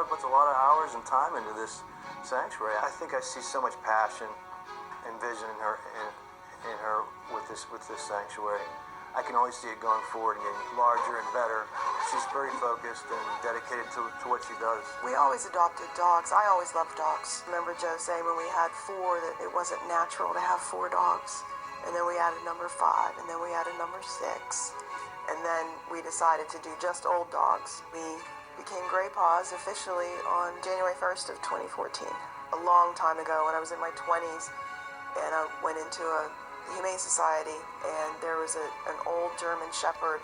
daughter puts a lot of hours and time into this sanctuary. I think I see so much passion and vision in her with this sanctuary. I can always see it going forward and getting larger and better. She's very focused and dedicated to what she does. We always adopted dogs. I always loved dogs. I remember Joe saying when we had 4 that it wasn't natural to have 4 dogs. And then we added number 5, and then we added number 6. And then we decided to do just old dogs. We became Gray Paws officially on January 1st of 2014. A long time ago when I was in my 20s, and I went into a Humane Society, and there was an old German Shepherd,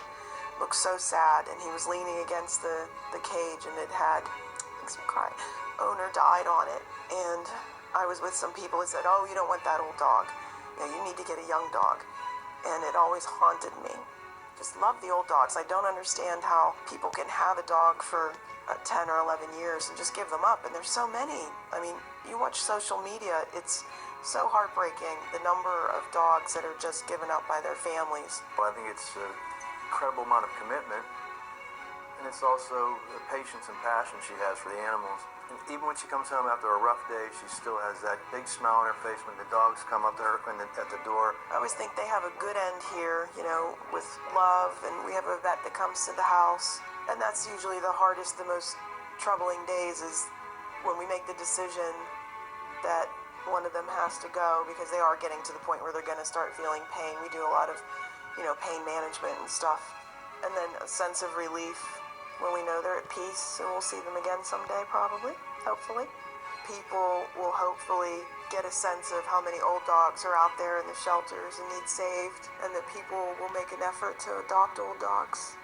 looked so sad, and he was leaning against the cage, and it had, makes me cry, owner died on it. And I was with some people that said, oh, you don't want that old dog. You know, you need to get a young dog. And it always haunted me. Just love the old dogs. I don't understand how people can have a dog for 10 or 11 years and just give them up. And there's so many. I mean, you watch social media, it's so heartbreaking, the number of dogs that are just given up by their families. Well, I think it's an incredible amount of commitment, and it's also the patience and passion she has for the animals. And even when she comes home after a rough day, she still has that big smile on her face when the dogs come up to her at the door. I always think they have a good end here, you know, with love, and we have a vet that comes to the house, and that's usually the hardest, the most troubling days is when we make the decision that one of them has to go because they are getting to the point where they're going to start feeling pain. We do a lot of, you know, pain management and stuff. And then a sense of relief when we know they're at peace and we'll see them again someday, probably, hopefully. People will hopefully get a sense of how many old dogs are out there in the shelters and need saved, and that people will make an effort to adopt old dogs.